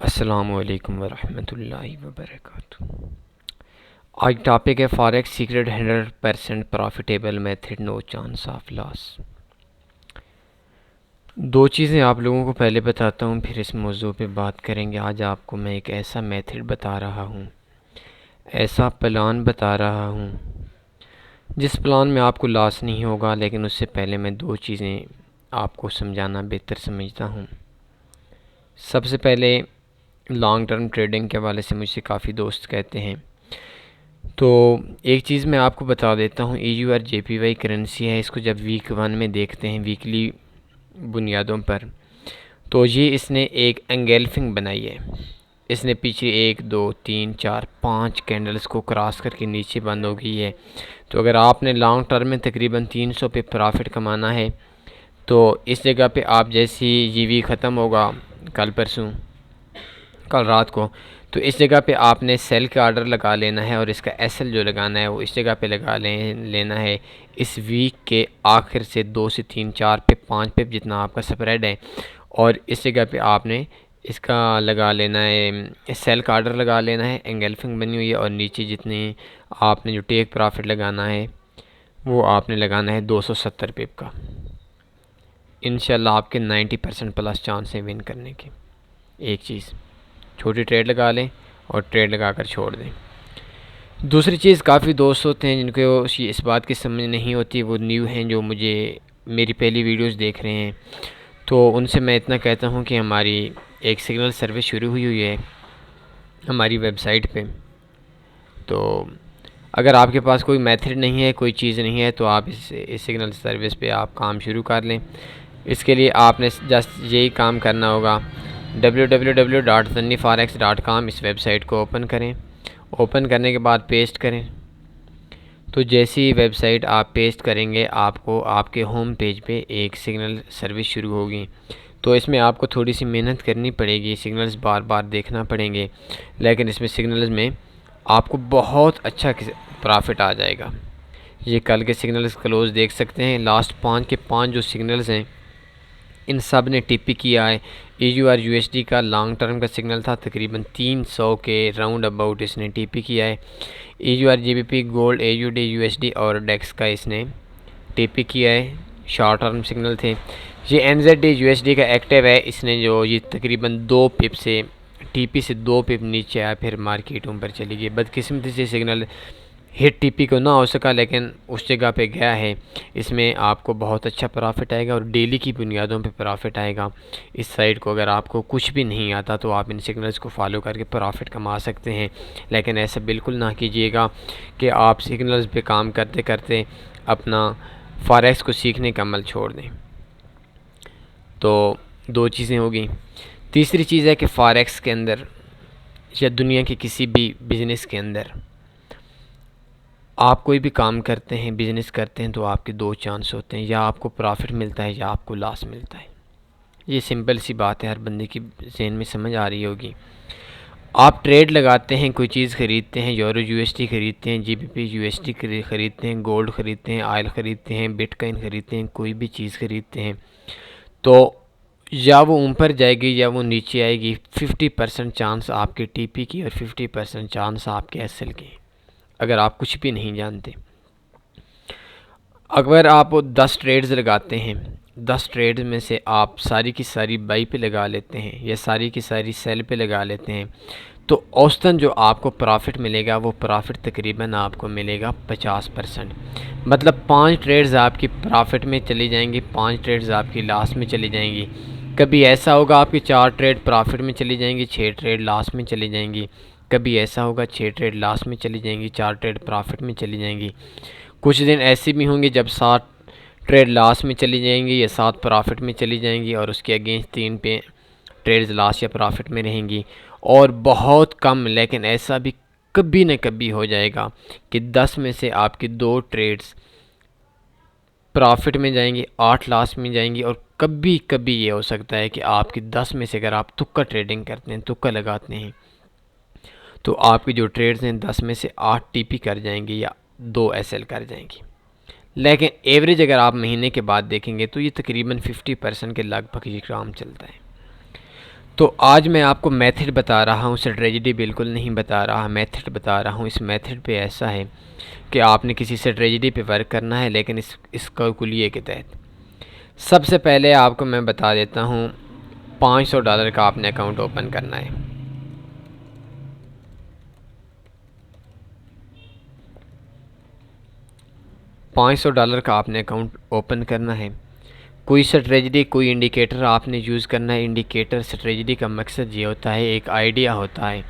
السلام علیکم ورحمۃ اللہ وبرکاتہ۔ آج ٹاپک ہے forex secret 100% profitable method, no chance of loss. دو چیزیں آپ لوگوں کو پہلے بتاتا ہوں، پھر اس موضوع پہ بات کریں گے۔ آج آپ کو میں ایک ایسا میتھڈ بتا رہا ہوں، ایسا پلان بتا رہا ہوں جس پلان میں آپ کو لاس نہیں ہوگا، لیکن اس سے پہلے میں دو چیزیں آپ کو سمجھانا بہتر سمجھتا ہوں۔ سب سے پہلے لانگ ٹرم ٹریڈنگ کے حوالے سے مجھ سے کافی دوست کہتے ہیں، تو ایک چیز میں آپ کو بتا دیتا ہوں۔ ای یو آر جے پی وائی کرنسی ہے، اس کو جب ویک 1 میں دیکھتے ہیں ویکلی بنیادوں پر، تو یہ اس نے ایک انگیلفنگ بنائی ہے۔ اس نے پیچھے 1 2 3 4 5 کینڈلز کو کراس کر کے نیچے بند ہو گئی ہے۔ تو اگر آپ نے لانگ ٹرم میں تقریباً 300 پہ پرافٹ کمانا ہے، تو اس جگہ پہ آپ جیسی یہ ویک ختم ہوگا کل رات کو، تو اس جگہ پہ آپ نے سیل کا آرڈر لگا لینا ہے، اور اس کا ایس ایل جو لگانا ہے وہ اس جگہ پہ لگا لینا ہے۔ اس ویک کے آخر سے 2 سے 3 4 پہ 5 پہ جتنا آپ کا سپریڈ ہے، اور اس جگہ پہ آپ نے اس کا لگا لینا ہے، سیل کا آرڈر لگا لینا ہے، انگیلفنگ بنی ہوئی ہے، اور نیچے جتنے آپ نے جو ٹیک پرافٹ لگانا ہے وہ آپ نے لگانا ہے 270 پپ کا۔ انشاءاللہ آپ کے 90% پلس چانس ہیں ون کرنے کے۔ ایک چیز چھوٹی ٹریڈ لگا لیں اور ٹریڈ لگا کر چھوڑ دیں۔ دوسری چیز، کافی دوست ہوتے ہیں جن کو اس بات کی سمجھ نہیں ہوتی، وہ نیو ہیں جو مجھے میری پہلی ویڈیوز دیکھ رہے ہیں، تو ان سے میں اتنا کہتا ہوں کہ ہماری ایک سگنل سروس شروع ہوئی ہے ہماری ویب سائٹ پہ۔ تو اگر آپ کے پاس کوئی میتھڈ نہیں ہے، کوئی چیز نہیں ہے، تو آپ اس سگنل سروس پہ آپ کام شروع کر لیں۔ اس کے لیے آپ نے جسٹ یہی کام کرنا ہوگا، www.sunnyforex.com اس ویب سائٹ کو اوپن کریں۔ اوپن کرنے کے بعد پیسٹ کریں، تو جیسی ویب سائٹ آپ پیسٹ کریں گے، آپ کو آپ کے ہوم پیج پہ ایک سگنل سروس شروع ہوگی۔ تو اس میں آپ کو تھوڑی سی محنت کرنی پڑے گی، سگنلز بار بار دیکھنا پڑیں گے، لیکن اس میں سگنلز میں آپ کو بہت اچھا پرافٹ آ جائے گا۔ یہ کل کے سگنلز کلوز دیکھ سکتے ہیں، لاسٹ 5 کے 5 جو سگنلز ہیں ان سب نے ٹی پی کیا ہے۔ E U R U S D کا لانگ ٹرم کا سگنل تھا، تقریباً 300 کے راؤنڈ اباؤٹ اس نے ٹی پی کیا ہے۔ E U R G B P, gold, A U D U S D اور ڈیکس کا اس نے ٹی پی کیا ہے، شارٹ ٹرم سگنل تھے۔ یہ N Z D U S D کا ایکٹیو ہے، اس نے جو یہ تقریباً 2 پپ سے ٹی پی سے 2 پپ نیچے آیا، پھر مارکیٹ اوپر چلی گئی۔ بدقسمتی سے سگنل ہٹ ٹی پی کو نہ ہو سکا، لیکن اس جگہ پہ گیا ہے۔ اس میں آپ کو بہت اچھا پرافٹ آئے گا، اور ڈیلی کی بنیادوں پہ پرافٹ آئے گا۔ اس سائٹ کو اگر آپ کو کچھ بھی نہیں آتا تو آپ ان سگنلز کو فالو کر کے پرافٹ کما سکتے ہیں، لیکن ایسا بالکل نہ کیجیے گا کہ آپ سگنلز پہ کام کرتے کرتے اپنا فاریکس کو سیکھنے کا عمل چھوڑ دیں۔ تو دو چیزیں ہوگی۔ تیسری چیز ہے کہ فاریکس کے اندر یا دنیا کے کسی بھی بزنس کے اندر آپ کوئی بھی کام کرتے ہیں، بزنس کرتے ہیں، تو آپ کے 2 چانس ہوتے ہیں، یا آپ کو پرافٹ ملتا ہے یا آپ کو لاس ملتا ہے۔ یہ سمپل سی بات ہے، ہر بندے کی ذہن میں سمجھ آ رہی ہوگی۔ آپ ٹریڈ لگاتے ہیں، کوئی چیز خریدتے ہیں، یورو یو ایس ڈی خریدتے ہیں، G B P U S D خریدتے ہیں، گولڈ خریدتے ہیں، آئل خریدتے ہیں، بٹ کوائن خریدتے ہیں، کوئی بھی چیز خریدتے ہیں، تو یا وہ اوپر جائے گی یا وہ نیچے آئے گی۔ 50% چانس آپ کے ٹی پی کی اور 50% چانس آپ کے ایس ایل کی، اگر آپ کچھ بھی نہیں جانتے۔ اگر آپ 10 ٹریڈز لگاتے ہیں، 10 ٹریڈ میں سے آپ ساری کی ساری بائی پہ لگا لیتے ہیں یا ساری کی ساری سیل پہ لگا لیتے ہیں، تو اوسطاً جو آپ کو پرافٹ ملے گا وہ پرافٹ تقریباً آپ کو ملے گا 50%۔ مطلب 5 ٹریڈز آپ کی پرافٹ میں چلی جائیں گی، 5 ٹریڈز آپ کی لاس میں چلی جائیں گی۔ کبھی ایسا ہوگا آپ کی 4 ٹریڈ پرافٹ میں چلی جائیں گی، 6 ٹریڈ لاس میں چلی جائیں گی۔ کبھی ایسا ہوگا 6 ٹریڈ لاس میں چلی جائیں گی، 4 ٹریڈ پرافٹ میں چلی جائیں گی۔ کچھ دن ایسے بھی ہوں گے جب 7 ٹریڈ لاس میں چلی جائیں گی یا 7 پرافٹ میں چلی جائیں گی، اور اس کے اگینسٹ 3 پہ ٹریڈز لاس یا پرافٹ میں رہیں گی۔ اور بہت کم، لیکن ایسا بھی کبھی نہ کبھی ہو جائے گا کہ 10 میں سے آپ کی 2 ٹریڈز پرافٹ میں جائیں گی، 8 لاس میں جائیں گی، اور کبھی کبھی یہ ہو سکتا ہے کہ آپ کی 10 میں سے اگر آپ تکا ٹریڈنگ کرتے ہیں، تکا لگاتے ہیں، تو آپ کی جو ٹریڈز ہیں 10 میں سے 8 ٹی پی کر جائیں گی یا 2 ایس ایل کر جائیں گی۔ لیکن ایوریج اگر آپ مہینے کے بعد دیکھیں گے تو یہ تقریباً 50% کے لگ بھگ یہ کام چلتا ہے۔ تو آج میں آپ کو میتھڈ بتا رہا ہوں، اسٹریٹجی بالکل نہیں بتا رہا، میتھڈ بتا رہا ہوں۔ اس میتھڈ پہ ایسا ہے کہ آپ نے کسی اسٹریٹجی پہ ورک کرنا ہے، لیکن اس کلیے کے تحت۔ سب سے پہلے آپ کو میں بتا دیتا ہوں، $500 کا آپ نے اکاؤنٹ اوپن کرنا ہے۔ $500 کا آپ نے اکاؤنٹ اوپن کرنا ہے۔ کوئی اسٹریٹجی، کوئی انڈیکیٹر آپ نے یوز کرنا ہے۔ انڈیکیٹر اسٹریٹجی کا مقصد یہ ہوتا ہے، ایک آئیڈیا ہوتا ہے۔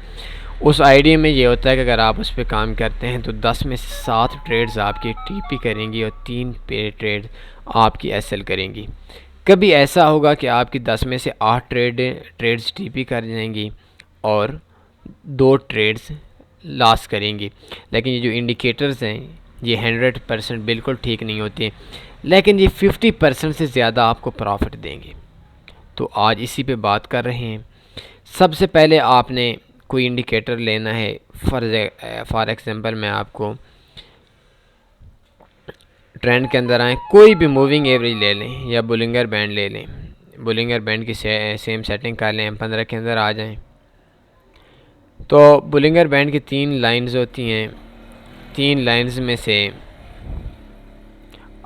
اس آئیڈیا میں یہ ہوتا ہے کہ اگر آپ اس پہ کام کرتے ہیں تو 10 میں 7 ٹریڈز آپ کی ٹی پی کریں گی اور 3 ٹریڈ آپ کی ایس ایل کریں گی۔ کبھی ایسا ہوگا کہ آپ کی 10 میں سے 8 ٹریڈز ٹی پی کر جائیں گی اور 2 ٹریڈز لاس کریں گی۔ لیکن یہ جو انڈیکیٹرز ہیں یہ 100% بالکل ٹھیک نہیں ہوتے، لیکن یہ 50% سے زیادہ آپ کو پروفٹ دیں گے۔ تو آج اسی پہ بات کر رہے ہیں۔ سب سے پہلے آپ نے کوئی انڈیکیٹر لینا ہے۔ فار ایگزامپل میں آپ کو ٹرینڈ کے اندر آئیں، کوئی بھی موونگ ایوریج لے لیں یا بولنگر بینڈ لے لیں۔ بولنگر بینڈ کی سیم سیٹنگ کر لیں، 15 کے اندر آ جائیں۔ تو بولنگر بینڈ کی 3 لائنز ہوتی ہیں، 3 لائنز میں سے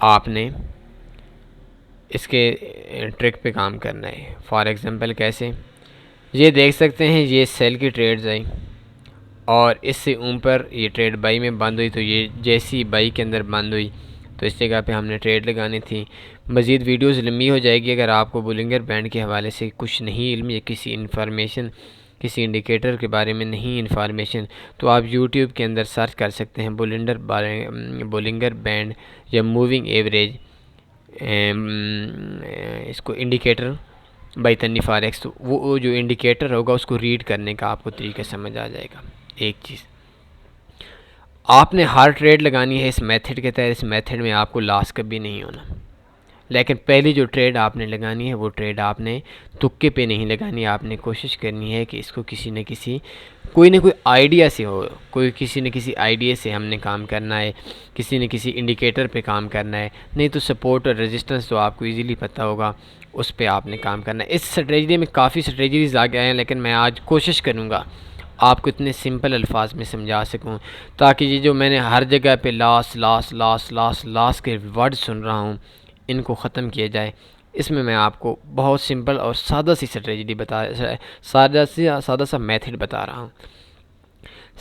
آپ نے اس کے ٹرک پہ کام کرنا ہے۔ فار ایگزامپل کیسے؟ یہ دیکھ سکتے ہیں، یہ سیل کی ٹریڈز آئی اور اس سے اوپر یہ ٹریڈ بائی میں بند ہوئی، تو یہ جیسی بائی کے اندر بند ہوئی تو اس جگہ پہ ہم نے ٹریڈ لگانی تھی۔ مزید ویڈیوز لمبی ہو جائے گی، اگر آپ کو بولنگر بینڈ کے حوالے سے کچھ نہیں علم یا کسی انفارمیشن، کسی انڈیکیٹر کے بارے میں نہیں انفارمیشن، تو آپ یوٹیوب کے اندر سرچ کر سکتے ہیں بولنگر بینڈ یا موونگ ایوریج، اس کو انڈیکیٹر بائی تنی فاریکس۔ تو وہ جو انڈیکیٹر ہوگا اس کو ریڈ کرنے کا آپ کو طریقہ سمجھ آ جائے گا۔ ایک چیز آپ نے ہر ٹریڈ لگانی ہے اس میتھڈ کے تحت۔ اس میتھڈ میں آپ کو لاس کبھی نہیں ہونا، لیکن پہلی جو ٹریڈ آپ نے لگانی ہے وہ ٹریڈ آپ نے تکے پہ نہیں لگانی، آپ نے کوشش کرنی ہے کہ اس کو کسی نہ کسی کوئی نہ کوئی آئیڈیا سے ہو، کسی نہ کسی آئیڈیا سے ہم نے کام کرنا ہے، کسی نہ کسی انڈیکیٹر پہ کام کرنا ہے، نہیں تو سپورٹ اور ریزسٹنس تو آپ کو ایزیلی پتہ ہوگا، اس پہ آپ نے کام کرنا ہے۔ اس اسٹریٹجی میں کافی اسٹریٹجیز آگے آئے ہیں، لیکن میں آج کوشش کروں گا آپ کو اتنے سمپل الفاظ میں سمجھا سکوں تاکہ یہ جو میں نے ہر جگہ پہ لاس کے ورڈ سن رہا ہوں ان کو ختم کیا جائے۔ اس میں میں آپ کو بہت سمپل اور سادہ سی اسٹریٹجی سادہ سا میتھڈ بتا رہا ہوں۔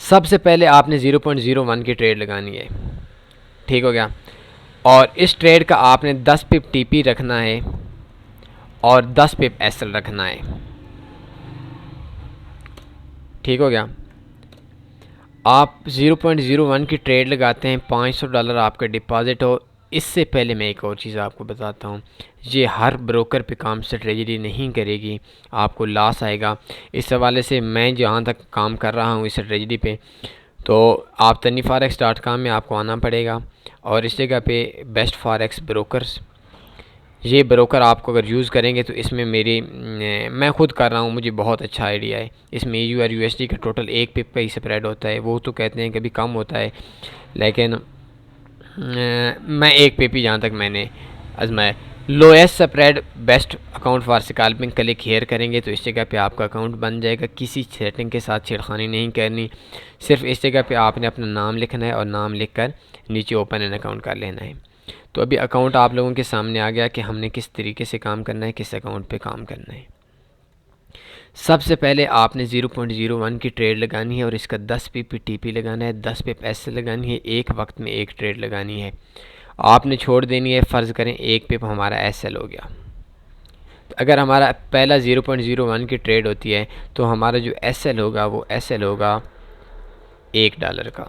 سب سے پہلے آپ نے 0.01 کی ٹریڈ لگانی ہے، ٹھیک ہو گیا، اور اس ٹریڈ کا آپ نے 10 پپ ٹی پی رکھنا ہے اور 10 پپ ایس ایل رکھنا ہے، ٹھیک ہو گیا۔ آپ 0.01 کی ٹریڈ لگاتے ہیں، $500 آپ کا ڈپازٹ ہو۔ اس سے پہلے میں ایک اور چیز آپ کو بتاتا ہوں، یہ ہر بروکر پہ کام اسٹریٹجی نہیں کرے گی، آپ کو لاس آئے گا۔ اس حوالے سے میں جہاں تک کام کر رہا ہوں اس اسٹریٹجی پہ، تو آپ tanniforex.com میں آپ کو آنا پڑے گا اور اس جگہ پہ بیسٹ فاریکس بروکرز، یہ بروکر آپ کو اگر یوز کریں گے تو اس میں میں خود کر رہا ہوں، مجھے بہت اچھا آئیڈیا ہے۔ اس میں EUR/USD کا ٹوٹل 1 پپ کا ہی سپریڈ ہوتا ہے، وہ تو کہتے ہیں کبھی کم ہوتا ہے، لیکن میں 1 پپ ہی جہاں تک میں نے آزمایا۔ Lowest spread best account for scalping click here کریں گے تو اس جگہ پہ آپ کا اکاؤنٹ بن جائے گا۔ کسی سیٹنگ کے ساتھ چھیڑخانی نہیں کرنی، صرف اس جگہ پہ آپ نے اپنا نام لکھنا ہے اور نام لکھ کر نیچے اوپن این اکاؤنٹ کر لینا ہے۔ تو ابھی اکاؤنٹ آپ لوگوں کے سامنے آ گیا کہ ہم نے کس طریقے سے کام کرنا ہے، کس اکاؤنٹ پہ کام کرنا ہے۔ سب سے پہلے آپ نے 0.01 کی ٹریڈ لگانی ہے اور اس کا 10 پپ ٹی پی لگانا ہے، 10 پپ ایس لگانی ہے، ایک وقت میں ایک ٹریڈ لگانی ہے۔ آپ نے چھوڑ دینی ہے، فرض کریں 1 پپ ہمارا ایس ایل ہو گیا، اگر ہمارا پہلا 0.01 کی ٹریڈ ہوتی ہے تو ہمارا جو ایس ایل ہوگا وہ ایس ایل ہوگا $1 کا،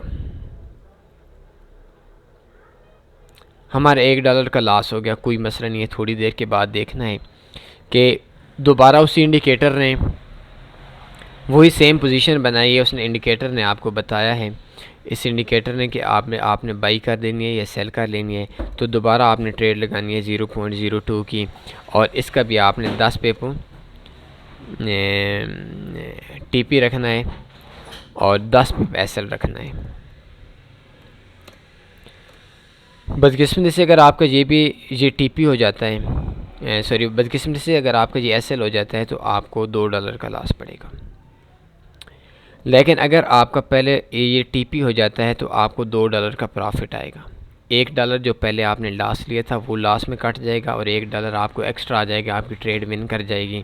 ہمارا $1 کا لاس ہو گیا، کوئی مسئلہ نہیں ہے۔ تھوڑی دیر کے بعد دیکھنا ہے کہ دوبارہ اسی انڈیکیٹر نے وہی سیم پوزیشن بنائی ہے، اس نے انڈیکیٹر نے آپ کو بتایا ہے، اس انڈیکیٹر نے کہ آپ نے بائی کر دینی ہے یا سیل کر لینی ہے، تو دوبارہ آپ نے ٹریڈ لگانی ہے 0.02 کی، اور اس کا بھی آپ نے 10 پپ ٹی پی رکھنا ہے اور 10 پپ ایس ایل رکھنا ہے۔ بدقسمتی سے اگر آپ کا یہ ٹی پی ہو جاتا ہے، سوری بدقسمتی سے اگر آپ کا یہ ایس ایل ہو جاتا ہے تو آپ کو $2 کا لاس پڑے گا. لیکن اگر آپ کا پہلے یہ ٹی پی ہو جاتا ہے تو آپ کو $2 کا پرافٹ آئے گا. $1 جو پہلے آپ نے لاس لیا تھا وہ لاس میں کٹ جائے گا اور $1 آپ کو ایکسٹرا آ جائے گا. آپ کی ٹریڈ ون کر جائے گی,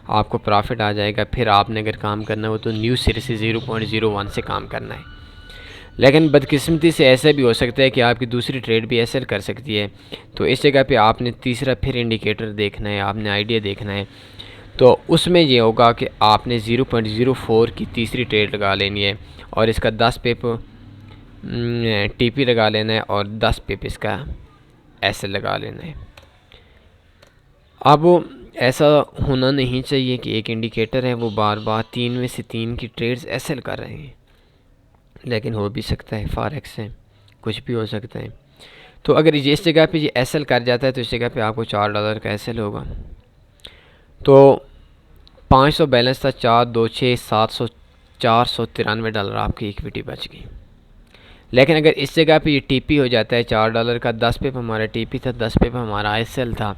آپ کو پرافٹ آ جائے گا. پھر آپ نے اگر کام کرنا ہو تو نیو سرے سے 0.01 سے کام کرنا ہے. لیکن بدقسمتی سے ایسا بھی ہو سکتا ہے کہ آپ کی دوسری ٹریڈ بھی ایسل کر سکتی ہے. تو اس جگہ پہ آپ نے تیسرا پھر انڈیکیٹر دیکھنا ہے, آپ نے آئیڈیا دیکھنا ہے. تو اس میں یہ ہوگا کہ آپ نے 0.04 کی تیسری ٹریڈ لگا لینی ہے اور اس کا 10 پپ ٹی پی لگا لینا ہے اور 10 پپ اس کا ایس ایل لگا لینا ہے. اب ایسا ہونا نہیں چاہیے کہ ایک انڈیکیٹر ہے وہ بار بار 3 میں سے 3 کی ٹریڈز ایس ایل کر رہے ہیں, لیکن ہو بھی سکتا ہے, فاریکس ہے, کچھ بھی ہو سکتا ہے. تو اگر اس جگہ پہ یہ ایس ایل کر جاتا ہے تو اس جگہ پہ آپ کو $4 کا ایس ایل ہوگا. تو 500 بیلنس تھا, 4 2 6 700 $493 آپ کی ایکویٹی بچ گئی. لیکن اگر اس جگہ پہ یہ ٹی پی ہو جاتا ہے $4 کا, 10 پپ ہمارا ٹی پی تھا, 10 پپ ہمارا ایس ایل تھا,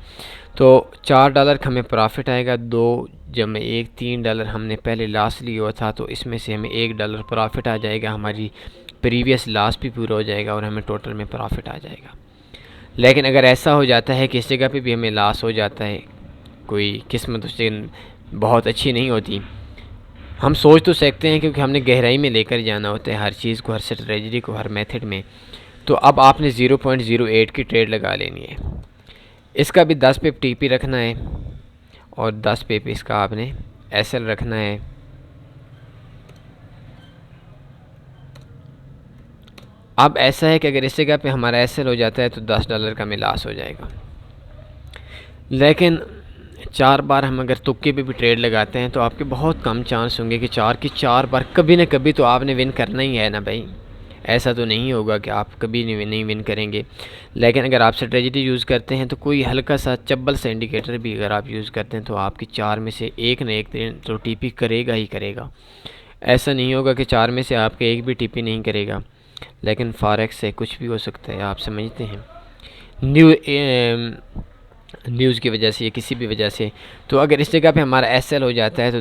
تو $4 کا ہمیں پرافٹ آئے گا. 2 جمع 1 $3 ہم نے پہلے لاس لیا تھا تو اس میں سے ہمیں $1 پرافٹ آ جائے گا. ہماری پریویس لاس بھی پورا ہو جائے گا اور ہمیں ٹوٹل میں پرافٹ آ جائے گا. لیکن اگر ایسا ہو جاتا ہے کہ اس جگہ پہ بھی ہمیں لاس ہو جاتا ہے, کوئی قسمت اس سے بہت اچھی نہیں ہوتی, ہم سوچ تو سکتے ہیں کیونکہ ہم نے گہرائی میں لے کر جانا ہوتا ہے ہر چیز کو, ہر اسٹریٹجی کو, ہر میتھڈ میں. تو اب آپ نے 0.08 کی ٹریڈ لگا لینی ہے. اس کا بھی 10 پپ ٹی پی رکھنا ہے اور 10 پپ اس کا آپ نے ایس ایل رکھنا ہے. اب ایسا ہے کہ اگر اس جگہ پہ ہمارا ایس ایل ہو جاتا ہے تو $10 کا ہمیں لاس ہو جائے گا. لیکن 4 بار ہم اگر تکے پہ بھی ٹریڈ لگاتے ہیں تو آپ کے بہت کم چانس ہوں گے کہ 4 کی 4 بار کبھی نہ کبھی تو آپ نے ون کرنا ہی ہے نا بھائی. ایسا تو نہیں ہوگا کہ آپ کبھی نہیں ون کریں گے. لیکن اگر آپ اسٹریٹجی یوز کرتے ہیں تو کوئی ہلکا سا چبل سا انڈیکیٹر بھی اگر آپ یوز کرتے ہیں تو آپ کی 4 میں سے ایک نہ ایک دن تو ٹی پی کرے گا ہی کرے گا. ایسا نہیں ہوگا کہ 4 میں سے آپ کے ایک بھی ٹی پی نہیں کرے گا. لیکن فاریکس سے کچھ بھی ہو سکتا ہے, آپ سمجھتے ہیں, نیوز کی وجہ سے یا کسی بھی وجہ سے. تو اگر اس جگہ پہ ہمارا ایس ایل ہو جاتا ہے تو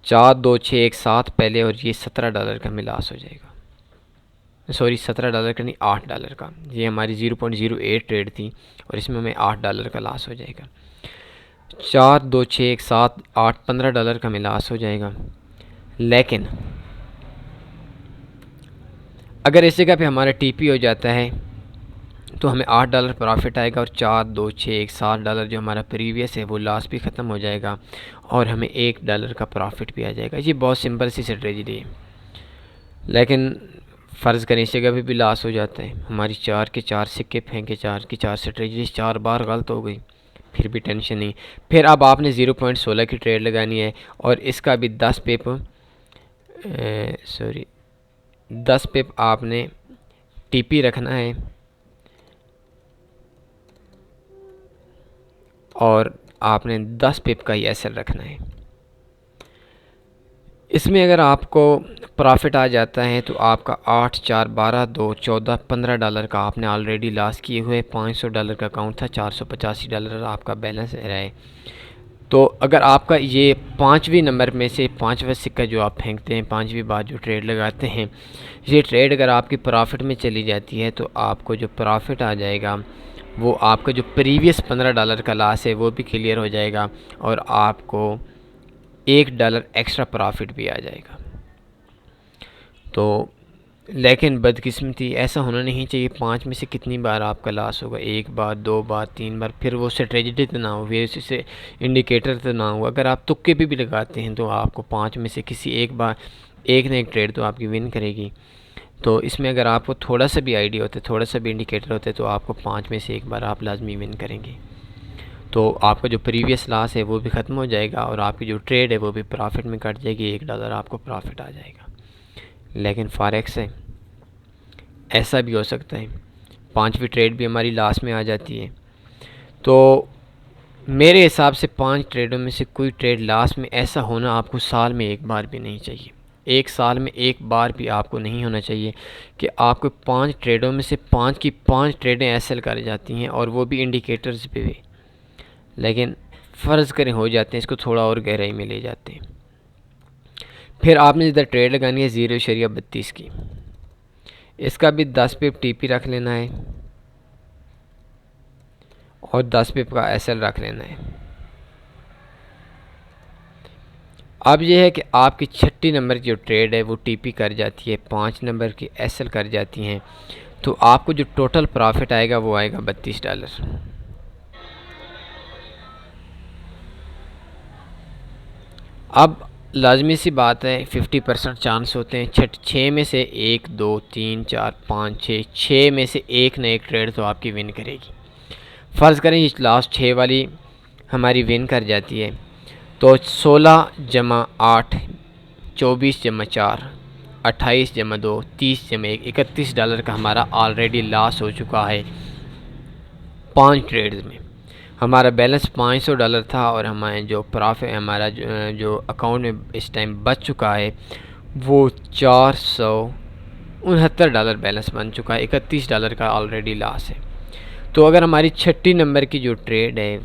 4 2 6 1 7 پہلے اور یہ $17 کا ہمیں لاس ہو جائے گا. سوری $17 کا نہیں, $8 کا. یہ ہماری 0.08 ٹریڈ تھی اور اس میں ہمیں $8 کا لاس ہو جائے گا. 4 2 6 1 7 8 $15 کا ہمیں لاس ہو جائے گا. لیکن اگر اس جگہ پہ ہمارا ٹی پی ہو جاتا ہے تو ہمیں $8 پرافٹ آئے گا اور 4 2 6 1 $7 جو ہمارا پریویس ہے وہ لاس بھی ختم ہو جائے گا اور ہمیں $1 کا پرافٹ بھی آ جائے گا. یہ بہت سمپل سی اسٹریٹجی ہے. لیکن فرض کریں اس جگہ پہ بھی لاس ہو جاتا ہے, ہماری 4 کے 4 سکے پھینکے, 4 کی 4 اسٹریٹجی 4 بار غلط ہو گئی, پھر بھی ٹینشن نہیں. پھر اب آپ نے 0.16 کی ٹریڈ لگانی ہے اور اس کا بھی 10 پپ 10 پپ آپ نے ٹی پی رکھنا ہے اور آپ نے 10 پپ کا ہی ایس ایل رکھنا ہے. اس میں اگر آپ کو پرافٹ آ جاتا ہے تو آپ کا 8 4 12 2 14 $15 کا آپ نے آلریڈی لاس کیے ہوئے. $500 کا اکاؤنٹ تھا, $485 آپ کا بیلنس رہا ہے. تو اگر آپ کا یہ 5ویں نمبر میں سے 5واں سکہ جو آپ پھینکتے ہیں, 5ویں بار جو ٹریڈ لگاتے ہیں, یہ ٹریڈ اگر آپ کی پرافٹ میں چلی جاتی ہے تو آپ کو جو پرافٹ آ جائے گا وہ آپ کا جو پریویس $15 کا لاس ہے وہ بھی کلیئر ہو جائے گا اور آپ کو $1 ایکسٹرا پرافٹ بھی آ جائے گا. تو لیکن بدقسمتی ایسا ہونا نہیں چاہیے. 5 میں سے کتنی بار آپ کا لاس ہوگا, 1 بار 2 بار 3 بار, پھر وہ اسٹریٹجی تو نہ ہو, پھر اس سے انڈیکیٹر تو نہ ہو. اگر آپ تکے پہ بھی لگاتے ہیں تو آپ کو 5 میں سے کسی ایک بار ایک نہ ایک ٹریڈ تو آپ کی ون کرے گی. تو اس میں اگر آپ کو تھوڑا سا بھی آئیڈیا ہوتا ہے, تھوڑا سا بھی انڈیکیٹر ہوتا ہے تو آپ کو 5 میں سے ایک بار آپ لازمی ون کریں گے. تو آپ کا جو پریویس لاس ہے وہ بھی ختم ہو جائے گا اور آپ کی جو ٹریڈ ہے وہ بھی پرافٹ میں کٹ جائے گی, $1 آپ کو پرافٹ آ جائے گا. لیکن فاریکس ہے ایسا بھی ہو سکتا ہے 5ویں ٹریڈ بھی ہماری لاس میں آ جاتی ہے. تو میرے حساب سے 5 ٹریڈوں میں سے کوئی ٹریڈ لاس میں ایسا ہونا آپ کو سال میں ایک بار بھی نہیں چاہیے. ایک سال میں ایک بار بھی آپ کو نہیں ہونا چاہیے کہ آپ کو 5 ٹریڈوں میں سے 5 کی 5 ٹریڈیں ایس ایل کر جاتی ہیں اور وہ بھی انڈیکیٹرز پہ بھی. لیکن فرض کریں ہو جاتے ہیں، اس کو تھوڑا اور گہرائی میں لے جاتے ہیں۔ پھر آپ نے ادھر ٹریڈ لگانی ہے 0.32 کی، اس کا بھی 10 پپ ٹی پی رکھ لینا ہے اور 10 پپ کا ایس ایل رکھ لینا ہے۔ اب یہ ہے کہ آپ کی 36 نمبر کی جو ٹریڈ ہے وہ ٹی پی کر جاتی ہے، 5 نمبر کی ایس ایل کر جاتی ہیں، تو آپ کو جو ٹوٹل پرافٹ آئے گا وہ آئے گا $32۔ اب لازمی سی بات ہے 50% چانس ہوتے ہیں، 6 میں سے 1 2 3 4 5 6 میں سے ایک نہ ایک ٹریڈ تو آپ کی ون کرے گی۔ فرض کریں یہ لاسٹ 6 والی ہماری ون کر جاتی ہے، تو 16 جمع 8 24 جمع 4 28 جمع 2 30 جمع 1 $31 کا ہمارا آلریڈی لاس ہو چکا ہے 5 ٹریڈز میں۔ ہمارا بیلنس $500 تھا اور ہمارے جو پرافٹ ہمارا جو اکاؤنٹ میں اس ٹائم بچ چکا ہے وہ $469 بیلنس بن چکا ہے، $31 کا آلریڈی لاس ہے۔ تو اگر ہماری 36 نمبر کی جو ٹریڈ ہے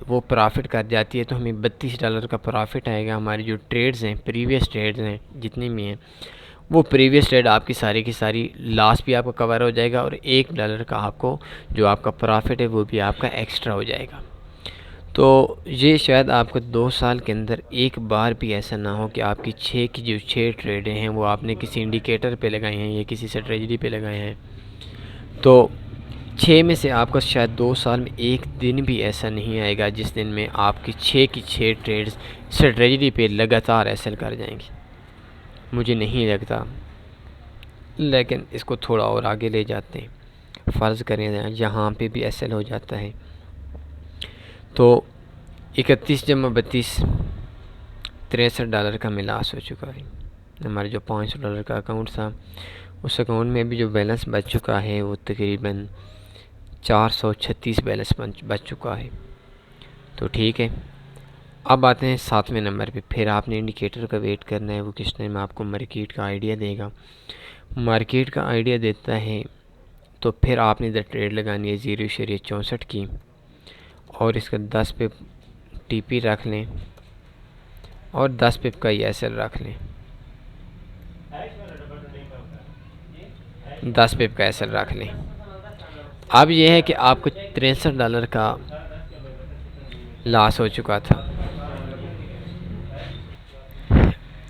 وہ پرافٹ کر جاتی ہے تو ہمیں $32 کا پرافٹ آئے گا۔ ہماری جو ٹریڈز ہیں پریویس ٹریڈز ہیں جتنی بھی ہیں وہ پریویس ٹریڈ آپ کی ساری کی ساری لاس بھی آپ کا کور ہو جائے گا اور $1 کا آپ کو جو آپ کا پرافٹ ہے وہ بھی آپ کا ایکسٹرا ہو جائے گا۔ تو یہ شاید آپ کو 2 سال کے اندر ایک بار بھی ایسا نہ ہو کہ آپ کی 6 ٹریڈیں ہیں وہ آپ نے کسی انڈیکیٹر پہ لگائی ہیں یا کسی اسٹریٹجی پہ لگائے ہیں، تو 6 میں سے آپ کا شاید 2 سال میں ایک دن بھی ایسا نہیں آئے گا جس دن میں آپ کی 6 ٹریڈز اسٹریٹجی پہ لگاتار ایسل کر جائیں گی، مجھے نہیں لگتا۔ لیکن اس کو تھوڑا اور آگے لے جاتے ہیں، فرض کریں یہاں پہ بھی ایسل ہو جاتا ہے تو 31 جمع 32 $63 کا ملاس ہو چکا ہے۔ ہمارے جو $500 کا اکاؤنٹ تھا اس اکاؤنٹ میں بھی جو بیلنس بچ چکا ہے وہ تقریباً 436 بیلنس بچ چکا ہے۔ تو ٹھیک ہے، اب آتے ہیں 7ویں نمبر پہ۔ پھر آپ نے انڈیکیٹر کا ویٹ کرنا ہے، وہ کس ٹائم آپ کو مارکیٹ کا آئیڈیا دے گا۔ مارکیٹ کا آئیڈیا دیتا ہے تو پھر آپ نے ادھر ٹریڈ لگانی ہے 0.64 کی اور اس کا 10 پپ ٹی پی رکھ لیں اور 10 پپ کا ایس ایل رکھ لیں، 10 پپ کا ایس ایل رکھ لیں۔ اب یہ ہے کہ آپ کو $63 کا لاس ہو چکا تھا،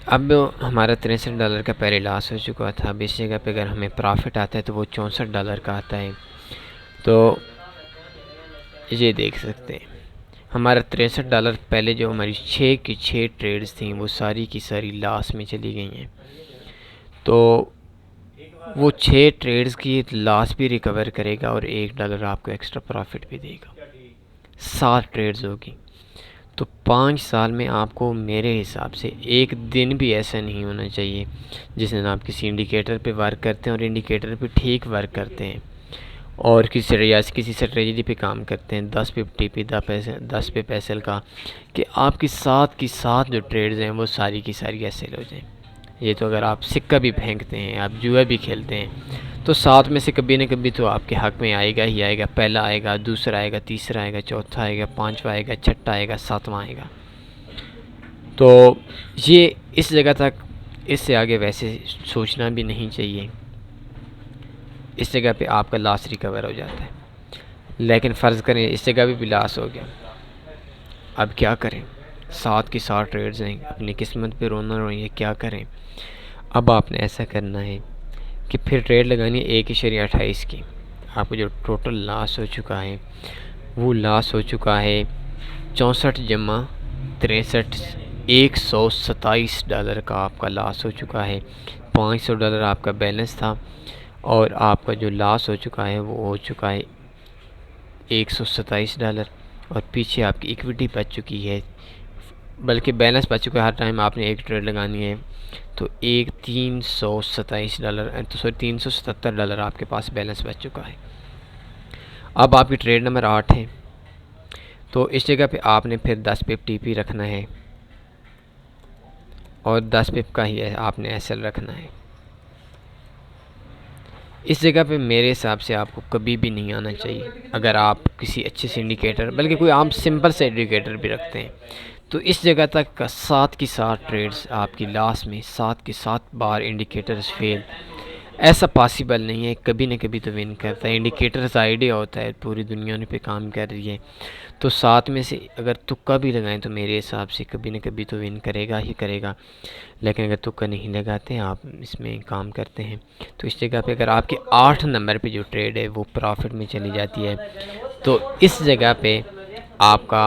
اب ہمارا $63 کا پہلے لاس ہو چکا تھا۔ اب اس جگہ پہ اگر ہمیں پرافٹ آتا ہے تو وہ $64 کا آتا ہے، تو یہ دیکھ سکتے ہیں ہمارا $63 پہلے جو ہماری 6 ٹریڈز تھیں وہ ساری کی ساری لاس میں چلی گئی ہیں، تو وہ 6 ٹریڈز کی لاس بھی ریکور کرے گا اور $1 آپ کو ایکسٹرا پرافٹ بھی دے گا، 7 ٹریڈز ہوگی۔ تو 5 سال میں آپ کو میرے حساب سے ایک دن بھی ایسا نہیں ہونا چاہیے جس دن آپ کسی انڈیکیٹر پہ ورک کرتے ہیں اور انڈیکیٹر پہ ٹھیک ورک کرتے ہیں اور کسی اسٹریٹجی پہ کام کرتے ہیں 10 پپ ٹی پی 10 پپ ایس ایل کا، کہ آپ کی 7 کی 7 جو ٹریڈز ہیں وہ ساری کی ساری ایس ایل ہو جائیں۔ یہ تو اگر آپ سکہ بھی پھینکتے ہیں، آپ جوا بھی کھیلتے ہیں تو 7 میں سے کبھی نہ کبھی تو آپ کے حق میں آئے گا ہی آئے گا، پہلا آئے گا، دوسرا آئے گا، تیسرا آئے گا، چوتھا آئے گا، 5واں آئے گا، چھٹا آئے گا، 7واں آئے گا۔ تو یہ اس جگہ تک، اس سے آگے ویسے سوچنا بھی نہیں چاہیے، اس جگہ پہ آپ کا لاس ریکور ہو جاتا ہے۔ لیکن فرض کریں اس جگہ بھی لاس ہو گیا، اب کیا کریں؟ 7 کی 7 ٹریڈز ہیں، اپنی قسمت پہ رونا روئیں، یہ کیا کریں؟ اب آپ نے ایسا کرنا ہے کہ پھر ٹریڈ لگانی ہے 1.28 کی۔ آپ کو جو ٹوٹل لاس ہو چکا ہے وہ لاس ہو چکا ہے 64 جمع 63 $127 کا آپ کا لاس ہو چکا ہے۔ $500 آپ کا بیلنس تھا اور آپ کا جو لاس ہو چکا ہے وہ ہو چکا ہے $127 اور پیچھے آپ کی ایکویٹی بچ چکی ہے، بلکہ بیلنس بچ چکا ہے۔ ہر ٹائم آپ نے ایک ٹریڈ لگانی ہے تو $377 آپ کے پاس بیلنس بچ چکا ہے۔ اب آپ کی ٹریڈ نمبر 8 ہے، تو اس جگہ پہ آپ نے پھر 10 پپ ٹی پی رکھنا ہے اور 10 پپ کا ہی آپ نے ایس ایل رکھنا ہے۔ اس جگہ پہ میرے حساب سے آپ کو کبھی بھی نہیں آنا چاہیے اگر آپ کسی اچھے سے انڈیکیٹر، بلکہ کوئی عام سمپل سے انڈیکیٹر بھی رکھتے ہیں، تو اس جگہ تک کا 7 کی 7 ٹریڈز آپ کی لاس میں 7 کی 7 بار انڈیکیٹرز فیل، ایسا پاسیبل نہیں ہے، کبھی نہ کبھی تو ون کرتا ہے۔ انڈیکیٹرز آئیڈیا ہوتا ہے پوری دنیا پہ کام کر رہی ہے، تو 7 میں سے اگر تکا بھی لگائیں تو میرے حساب سے کبھی نہ کبھی تو ون کرے گا ہی کرے گا، لیکن اگر تکا نہیں لگاتے آپ اس میں کام کرتے ہیں تو اس جگہ پہ اگر آپ کے 8 نمبر پہ جو ٹریڈ ہے وہ پرافٹ میں چلی جاتی ہے تو اس جگہ پہ آپ کا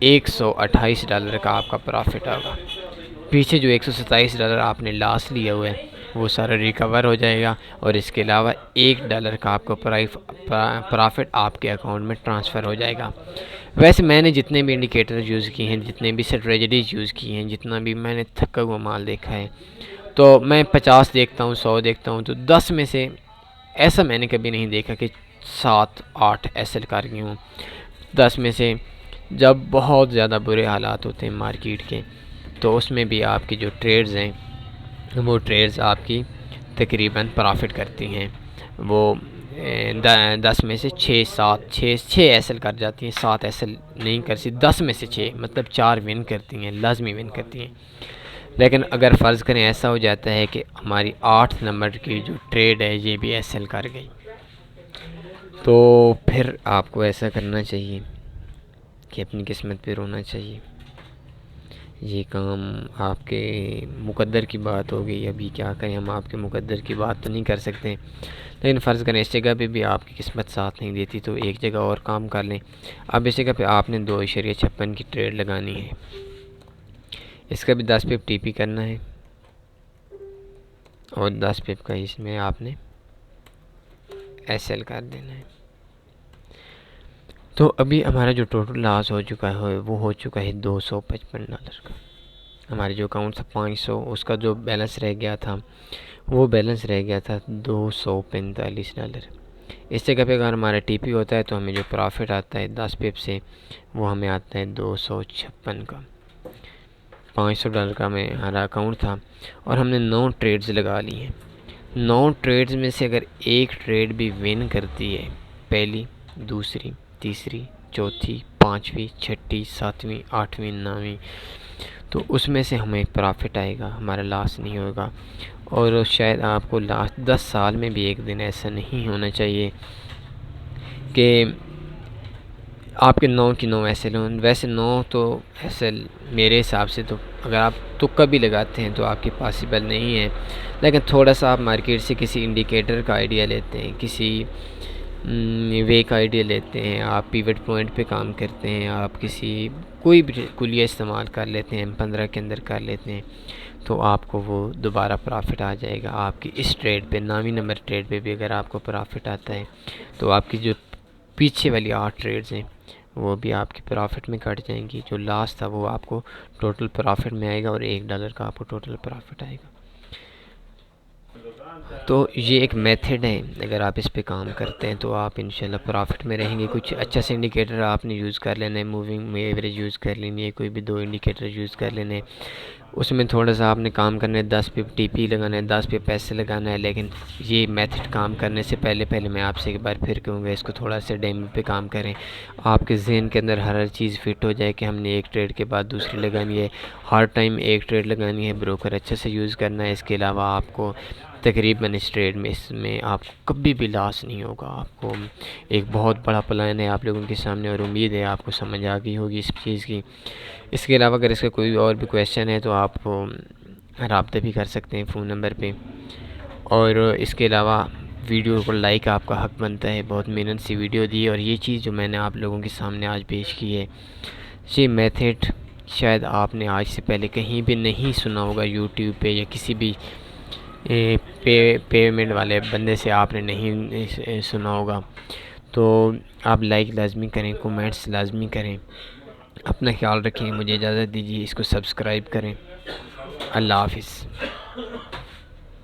$128 کا آپ کا پرافٹ آگا، پیچھے جو $127 آپ نے لاس لیا ہوا ہے وہ سارا ریکور ہو جائے گا، اور اس کے علاوہ $1 کا آپ کو پرافٹ آپ کے اکاؤنٹ میں ٹرانسفر ہو جائے گا۔ ویسے میں نے جتنے بھی انڈیکیٹر یوز کیے ہیں، جتنے بھی اسٹریٹجیز یوز کی ہیں، جتنا بھی میں نے تھکا ہوا مال دیکھا ہے، تو میں 50 دیکھتا ہوں، 100 دیکھتا ہوں، تو 10 میں سے ایسا میں نے کبھی نہیں دیکھا کہ 7-8 ایسل کر گئی ہوں۔ 10 میں سے جب بہت زیادہ برے حالات ہوتے ہیں مارکیٹ کے، تو اس میں بھی آپ کی جو ٹریڈز ہیں وہ ٹریڈز آپ کی تقریباً پرافٹ کرتی ہیں، وہ 10 میں سے 6 ایسل کر جاتی ہیں، 7 ایسل نہیں کر سکتی، 10 میں سے 6 مطلب 4 ون کرتی ہیں، لازمی ون کرتی ہیں۔ لیکن اگر فرض کریں ایسا ہو جاتا ہے کہ ہماری 8 نمبر کی جو ٹریڈ ہے یہ بھی ایسل کر گئی، تو پھر آپ کو ایسا کرنا چاہیے کہ اپنی قسمت پہ رونا چاہیے۔ یہ کام آپ کے مقدر کی بات ہو گئی، ابھی کیا کریں، ہم آپ کے مقدر کی بات تو نہیں کر سکتے، لیکن فرض کریں اس جگہ پہ بھی آپ کی قسمت ساتھ نہیں دیتی تو ایک جگہ اور کام کر لیں۔ اب اس جگہ پہ آپ نے 2.56 کی ٹریڈ لگانی ہے، اس کا بھی 10 پپ ٹی پی کرنا ہے، اور 10 پپ کا اس میں آپ نے ایس ایل کر دینا ہے۔ تو ابھی ہمارا جو ٹوٹل لاس ہو چکا ہے وہ ہو چکا ہے $255 کا، ہمارے جو اکاؤنٹ تھا 500، اس کا جو بیلنس رہ گیا تھا وہ بیلنس رہ گیا تھا $245۔ اس جگہ پہ اگر ہمارا ٹی پی ہوتا ہے تو ہمیں جو پرافٹ آتا ہے 10 پپ سے وہ ہمیں آتا ہے 256 کا۔ $500 کا ہمارا اکاؤنٹ تھا اور ہم نے 9 ٹریڈز لگا لی ہیں۔ 9 ٹریڈز میں سے اگر ایک ٹریڈ بھی ون کرتی ہے، پہلی، دوسری، تیسری، چوتھی، پانچویں، چھٹی، ساتویں، آٹھویں، نویں، تو اس میں سے ہمیں پرافٹ آئے گا، ہمارا لاس نہیں ہوگا۔ اور شاید آپ کو لاسٹ 10 سال میں بھی ایک دن ایسا نہیں ہونا چاہیے کہ آپ کے 9 کی 9 ایسل ہوں۔ ویسے 9 تو ایسل میرے حساب سے تو اگر آپ تکا بھی لگاتے ہیں تو آپ کے پاسبل نہیں ہے، لیکن تھوڑا سا آپ مارکیٹ سے کسی انڈیکیٹر کا آئیڈیا لیتے ہیں، کسی وے کا آئیڈیا لیتے ہیں، آپ پیوٹ پوائنٹ پہ کام کرتے ہیں، آپ کوئی بھی کلیہ استعمال کر لیتے ہیں، M15 کے اندر کر لیتے ہیں، تو آپ کو وہ دوبارہ پرافٹ آ جائے گا۔ آپ کی اس ٹریڈ پہ 9ویں نمبر ٹریڈ پہ بھی اگر آپ کو پرافٹ آتا ہے تو آپ کی جو پیچھے والی 8 ٹریڈز ہیں وہ بھی آپ کی پرافٹ میں کٹ جائیں گی، جو لاس تھا وہ آپ کو ٹوٹل پرافٹ میں آئے گا، اور $1 کا آپ کو ٹوٹل پرافٹ آئے گا۔ تو یہ ایک میتھڈ ہے، اگر آپ اس پہ کام کرتے ہیں تو آپ انشاءاللہ پرافٹ میں رہیں گے۔ کچھ اچھا سے انڈیکیٹر آپ نے یوز کر لینا ہے، موونگ میں ایوریج یوز کر لینی ہے، کوئی بھی 2 انڈیکیٹر یوز کر لینے، اس میں تھوڑا سا آپ نے کام کرنا ہے، 10 پپ ٹی پی لگانا ہے، 10 پپ پیسے لگانا ہے۔ لیکن یہ میتھڈ کام کرنے سے پہلے میں آپ سے ایک بار پھر کہوں گا اس کو تھوڑا سا ڈیمو پہ کام کریں، آپ کے ذہن کے اندر ہر چیز فٹ ہو جائے کہ ہم نے ایک ٹریڈ کے بعد دوسری لگانی ہے، ہر ٹائم ایک ٹریڈ لگانی ہے، بروکر اچھے سے یوز کرنا ہے۔ اس کے علاوہ آپ کو تقریباً اس ٹریڈ میں آپ کو کبھی بھی لاس نہیں ہوگا۔ آپ کو ایک بہت بڑا پلان ہے آپ لوگوں کے سامنے، اور امید ہے آپ کو سمجھ آ گئی ہوگی اس چیز کی۔ اس کے علاوہ اگر اس کا کوئی اور بھی کویشچن ہے تو آپ رابطہ بھی کر سکتے ہیں فون نمبر پہ، اور اس کے علاوہ ویڈیو کو لائک آپ کا حق بنتا ہے، بہت محنت سی ویڈیو دی، اور یہ چیز جو میں نے آپ لوگوں کے سامنے آج پیش کی ہے، یہ میتھڈ شاید آپ نے آج سے پہلے کہیں بھی نہیں سنا ہوگا، یوٹیوب پہ یا کسی بھی پیمنٹ والے بندے سے آپ نے نہیں سنا ہوگا۔ تو آپ لائک لازمی کریں، کومنٹس لازمی کریں، اپنا خیال رکھیں، مجھے اجازت دیجیے، اس کو سبسکرائب کریں۔ اللہ حافظ۔